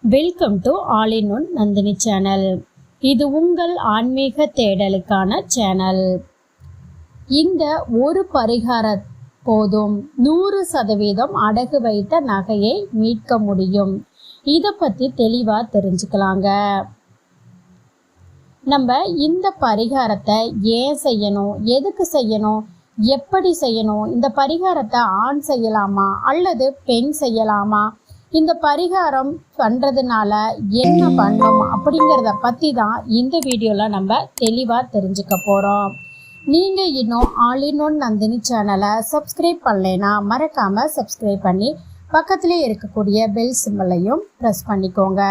Welcome to all in one Nandini channel. இது உங்கள் ஆன்மீக தேடலுக்கான சேனல். இந்த ஒரு பரிகார போதும் 100% அடகு வைத்த நகையை மீட்க முடியும். இதை பற்றி தெளிவாக தெரிஞ்சுக்கலாங்க. நம்ம இந்த பரிகாரத்தை ஏன் செய்யணும், எதுக்கு செய்யணும், எப்படி செய்யணும், இந்த பரிகாரத்தை ஆண் செய்யலாமா அல்லது பெண் செய்யலாமா, இந்த பரிகாரம் பண்ணுறதுனால என்ன பண்ணணும் அப்படிங்கிறத பற்றி தான் இந்த வீடியோவில் நம்ம தெளிவாக தெரிஞ்சுக்க போகிறோம். நீங்கள் இன்னும் ஆல் இன் ஒன் நந்தினி சேனலை சப்ஸ்கிரைப் பண்ணலைன்னா மறக்காமல் சப்ஸ்கிரைப் பண்ணி பக்கத்திலே இருக்கக்கூடிய பெல் சிம்பலையும் ப்ரெஸ் பண்ணிக்கோங்க.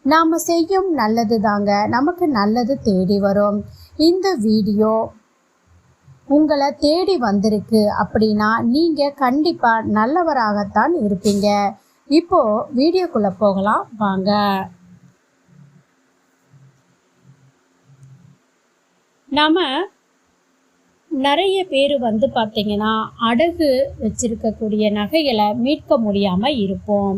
நாம் செய்யும் நல்லது தாங்க நமக்கு நல்லது தேடி வரும். இந்த வீடியோ உங்களை தேடி வந்திருக்கு அப்படின்னா நீங்கள் கண்டிப்பாக நல்லவராகத்தான் இருப்பீங்க. இப்போ வீடியோக்குள்ளே போகலாம் வாங்க. நாம் நிறைய பேர் பார்த்தீங்கன்னா அடகு வச்சிருக்கக்கூடிய நகைகளை மீட்க முடியாமல் இருப்போம்.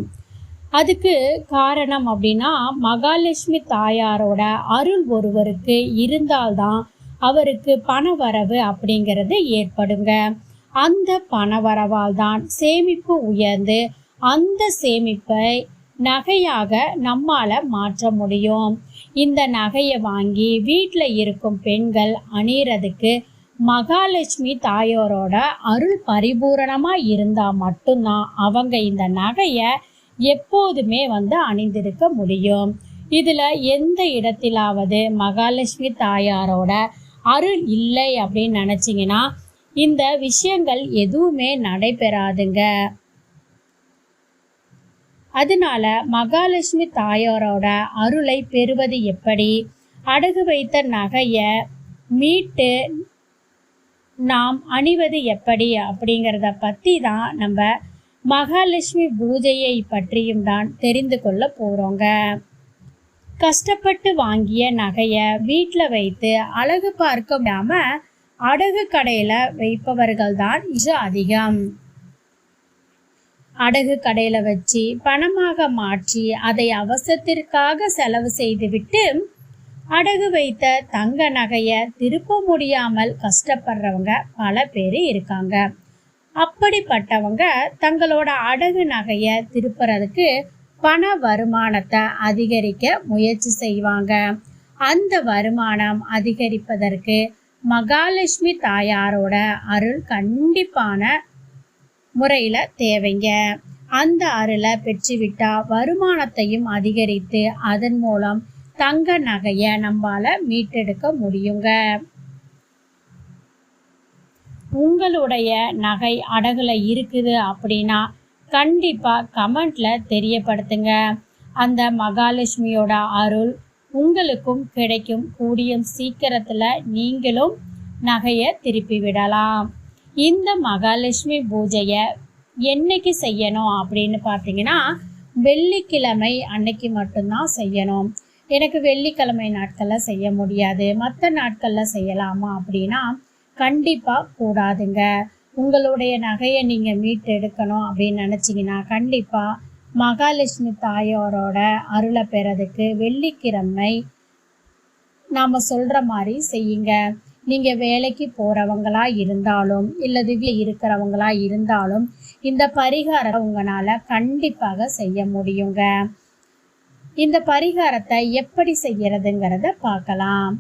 அதுக்கு காரணம் அப்படின்னா மகாலட்சுமி தாயாரோட அருள் ஒருவருக்கு இருந்தால்தான் அவருக்கு பணவரவு அப்படிங்கிறது ஏற்படுங்க. அந்த பணவரவால் தான் சேமிப்பு உயர்ந்து அந்த சேமிப்பை நகையாக நம்மால் மாற்ற முடியும். இந்த நகையை வாங்கி வீட்டில் இருக்கும் பெண்கள் அணியறதுக்கு மகாலட்சுமி தாயாரோட அருள் பரிபூரணமாக இருந்தால் மட்டும்தான் அவங்க இந்த நகையை எப்போதுமே அணிந்திருக்க முடியும். இதில் எந்த இடத்திலாவது மகாலட்சுமி தாயாரோட அருள் இல்லை அப்படின்னு நினச்சிங்கன்னா இந்த விஷயங்கள் எதுவுமே நடைபெறாதுங்க. அதனால மகாலட்சுமி தாயாரோட அருளை பெறுவது எப்படி, அடகு வைத்த நகையை மீட்டு நாம் அணிவது எப்படி அப்படிங்கிறத பற்றி தான் நம்ம மகாலட்சுமி பூஜையை பற்றியும் தான் தெரிந்து கொள்ள போகிறோங்க. கஷ்டப்பட்டு வாங்கிய நகையை வீட்டில் வைத்து அழகு பார்க்க முடியாமல் அடகு கடையில் வைப்பவர்கள் தான் இது அதிகம். அடகு கடையில் வச்சு பணமாக மாற்றி அதை அவசரத்திற்காக செலவு செய்துவிட்டு அடகு வைத்த தங்க நகையை திருப்ப முடியாமல் கஷ்டப்படுறவங்க பல பேர் இருக்காங்க. அப்படிப்பட்டவங்க தங்களோட அடகு நகையை திருப்புறதுக்கு பண வருமானத்தை அதிகரிக்க முயற்சி செய்வாங்க. அந்த வருமானம் அதிகரிப்பதற்கு மகாலட்சுமி தாயாரோட அருள் கண்டிப்பான முறையில் தேவைங்க. அந்த அருளை பெற்றுவிட்டா வருமானத்தையும் அதிகரித்து அதன் மூலம் தங்க நகையை நம்மால மீட்டெடுக்க முடியுங்க. உங்களுடைய நகை அடகுல இருக்குது அப்படின்னா கண்டிப்பாக கமெண்டில் தெரியப்படுத்துங்க. அந்த மகாலட்சுமியோட அருள் உங்களுக்கும் கிடைக்கும். கூடிய சீக்கிரத்தில் நீங்களும் நகையை திருப்பி விடலாம். இந்த மகாலட்சுமி பூஜையை என்னைக்கு செய்யணும் அப்படின்னு பார்த்தீங்கன்னா வெள்ளிக்கிழமை அன்னைக்கு மட்டும்தான் செய்யணும். எனக்கு வெள்ளிக்கிழமை நாட்களில் செய்ய முடியாது, மற்ற நாட்களில் செய்யலாமா அப்படின்னா கண்டிப்பாக கூடாதுங்க. உங்களுடைய நகையை நீங்கள் மீட்டு எடுக்கணும் அப்படின்னு நினச்சிங்கன்னா கண்டிப்பாக மகாலட்சுமி தாயாரோட அருளை பெறதுக்கு வெள்ளிக்கிழமை நாம் சொல்கிற மாதிரி செய்யுங்க. நீங்கள் வேலைக்கு போகிறவங்களா இருந்தாலும் இல்லது இருக்கிறவங்களா இருந்தாலும் இந்த பரிகாரத்தை உங்களால் கண்டிப்பாக செய்ய முடியுங்க. இந்த பரிகாரத்தை எப்படி செய்யறதுங்கிறத பார்க்கலாம்.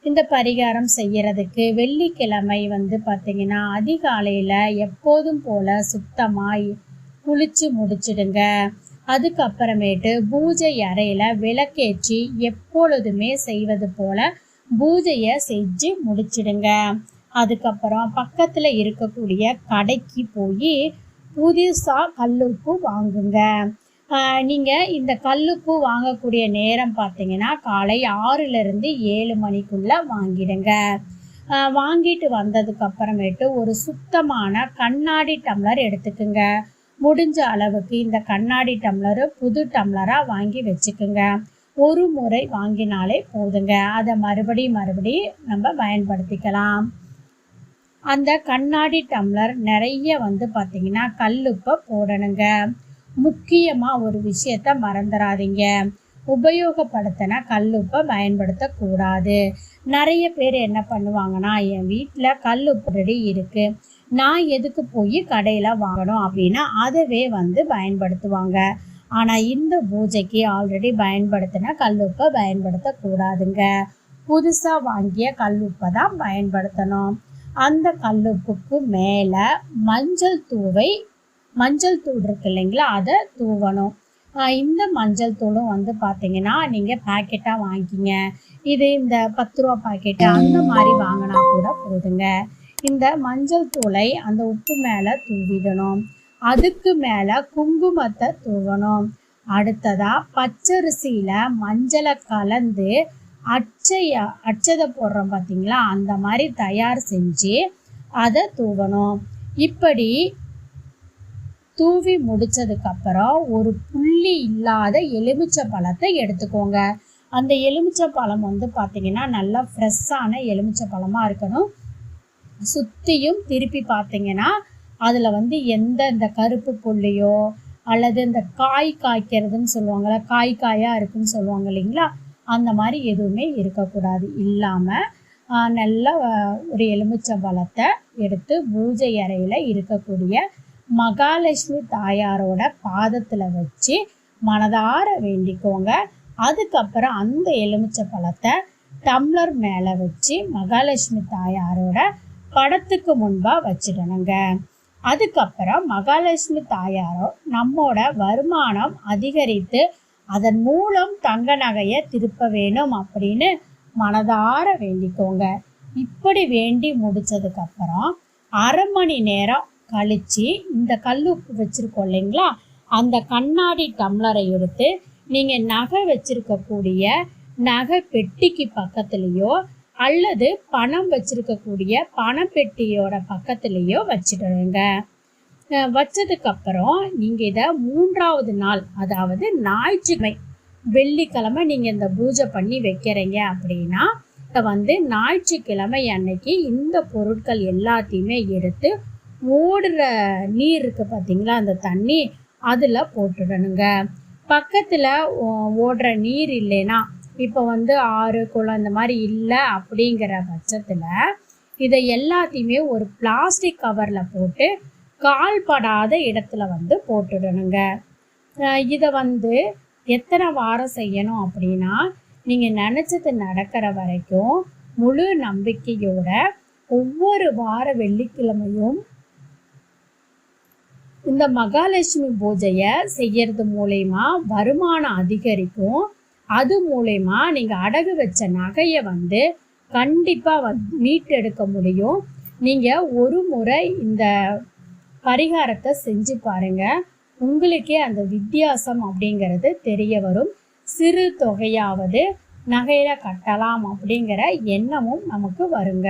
இந்த பரிகாரம் செய்யறதுக்கு வெள்ளிக்கிழமை பார்த்தீங்கன்னா அதிகாலையில் எப்போதும் போல் சுத்தமாக குளிச்சு முடிச்சிடுங்க. அதுக்கப்புறமேட்டு பூஜை அறையில் விளக்கேற்றி எப்பொழுதுமே செய்வது போல் பூஜையை செஞ்சு முடிச்சிடுங்க. அதுக்கப்புறம் பக்கத்தில் இருக்கக்கூடிய கடைக்கு போய் புதுசாக கல்லுப்பு வாங்குங்க. நீங்கள் இந்த கல்லுப்பு வாங்கக்கூடிய நேரம் பார்த்தீங்கன்னா காலை 6லிருந்து 7 மணிக்குள்ளே வாங்கிடுங்க. வாங்கிட்டு வந்ததுக்கு அப்புறமேட்டு ஒரு சுத்தமான கண்ணாடி டம்ளர் எடுத்துக்குங்க. முடிஞ்ச அளவுக்கு இந்த கண்ணாடி டம்ளர் புது டம்ளராக வாங்கி வச்சுக்குங்க. ஒரு முறை வாங்கினாலே போதுங்க. அதை மறுபடியும் நம்ம பயன்படுத்திக்கலாம். அந்த கண்ணாடி டம்ளர் நிறைய பார்த்தீங்கன்னா கல்லுப்பை போடணுங்க. முக்கியமாக ஒரு விஷயத்த மறந்துடாதீங்க, உபயோகப்படுத்தின கல்லுப்பை பயன்படுத்தக்கூடாது. நிறைய பேர் என்ன பண்ணுவாங்கன்னா, என் வீட்டில் கல்லுப்பு ரெடி இருக்குது, நான் எதுக்கு போய் கடையில் வாங்கணும் அப்படின்னா அதவே பயன்படுத்துவாங்க. ஆனால் இந்த பூஜைக்கு ஆல்ரெடி பயன்படுத்தின கல்லுப்பை பயன்படுத்தக்கூடாதுங்க. புதுசாக வாங்கிய கல்லுப்பை தான் பயன்படுத்தணும். அந்த கல்லுப்புக்கு மேலே மஞ்சள் தூள் இருக்கு இல்லைங்களா, அதை தூவணும். இந்த மஞ்சள் தூளும் பார்த்தீங்கன்னா நீங்கள் பேக்கெட்டாக வாங்கிக்கிங்க. இது இந்த 10 ரூபா பாக்கெட்டு அந்த மாதிரி வாங்கினா கூட போதுங்க. இந்த மஞ்சள் தூளை அந்த உப்பு மேலே தூவிடணும். அதுக்கு மேலே குங்குமத்தை தூவணும். அடுத்ததாக பச்சரிசியில் மஞ்சளை கலந்து அச்சதை போடுறோம் பார்த்தீங்களா, அந்த மாதிரி தயார் செஞ்சு அதை தூவணும். இப்படி தூவி முடிச்சதுக்கப்புறம் ஒரு புள்ளி இல்லாத எலுமிச்சை பழத்தை எடுத்துக்கோங்க. அந்த எலுமிச்சை பழம் பார்த்தீங்கன்னா நல்லா ஃப்ரெஷ்ஷான எலுமிச்சை பழமாக இருக்கணும். சுற்றியும் திருப்பி பார்த்தீங்கன்னா அதில் எந்த இந்த கருப்பு புள்ளியோ அல்லது இந்த காய்க்கிறதுன்னு சொல்லுவாங்கள்ல, காயாக இருக்குன்னு சொல்லுவாங்க இல்லைங்களா, அந்த மாதிரி எதுவுமே இருக்கக்கூடாது. இல்லாமல் நல்ல ஒரு எலுமிச்சை பழத்தை எடுத்து பூஜை அறையில் இருக்கக்கூடிய மகாலட்சுமி தாயாரோட பாதத்தில் வச்சு மனதார வேண்டிக்கோங்க. அதுக்கப்புறம் அந்த எலுமிச்சை பழத்தை டம்ளர் மேலே வச்சு மகாலட்சுமி தாயாரோட படத்துக்கு முன்பாக வச்சிடணுங்க. அதுக்கப்புறம் மகாலட்சுமி தாயாரோ நம்மோட வருமானம் அதிகரித்து அதன் மூலம் தங்க நகையை திருப்ப வேணும் அப்படின்னு மனதார வேண்டிக்கோங்க. இப்படி வேண்டி முடிச்சதுக்கப்புறம் 1/2 மணி நேரம் கழித்து இந்த கல்லுப்பு வச்சுருக்கோம் இல்லைங்களா, அந்த கண்ணாடி டம்ளரை எடுத்து நீங்கள் நகை வச்சுருக்கக்கூடிய நகை பெட்டிக்கு பக்கத்துலேயோ அல்லது பணம் வச்சுருக்கக்கூடிய பணப்பெட்டியோட பக்கத்துலேயோ வச்சுடுங்க. வச்சதுக்கப்புறம் நீங்கள் இதை 3ஆவது நாள், அதாவது ஞாயிற்றுக்கிழமை, வெள்ளிக்கிழமை நீங்கள் இந்த பூஜை பண்ணி வைக்கிறீங்க அப்படின்னா ஞாயிற்றுக்கிழமை அன்னைக்கு இந்த பொருட்கள் எல்லாத்தையுமே எடுத்து ஓடுற நீர் இருக்குது பார்த்தீங்களா, அந்த தண்ணி அதில் போட்டுடணுங்க. பக்கத்தில் ஓடுற நீர் இல்லைன்னா, இப்போ ஆறு குளம் இந்த மாதிரி இல்லை அப்படிங்கிற பட்சத்தில் இதை எல்லாத்தையுமே ஒரு பிளாஸ்டிக் கவரில் போட்டு கால்படாத இடத்துல போட்டுடணுங்க. இதை எத்தனை வாரம் செய்யணும் அப்படின்னா, நீங்கள் நினச்சது நடக்கிற வரைக்கும் முழு நம்பிக்கையோட ஒவ்வொரு வார வெள்ளிக்கிழமையும் இந்த மகாலட்சுமி பூஜையை செய்யறது மூலயமா வருமானம் அதிகரிக்கும். அது மூலயமா நீங்கள் அடகு வச்ச நகையை கண்டிப்பாக மீட்டெடுக்க முடியும். நீங்கள் ஒரு முறை இந்த பரிகாரத்தை செஞ்சு பாருங்கள், உங்களுக்கே அந்த வித்தியாசம் அப்படிங்கிறது தெரிய வரும். சிறு தொகையாவது நகையில் கட்டலாம் அப்படிங்கிற எண்ணமும் நமக்கு வருங்க.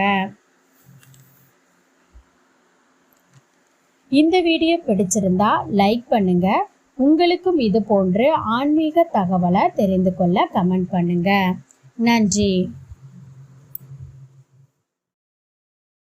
இந்த வீடியோ பிடிச்சிருந்தா லைக் பண்ணுங்க. உங்களுக்கும் இது போன்று ஆன்மீக தகவலை தெரிந்து கொள்ள கமெண்ட் பண்ணுங்க. நன்றி.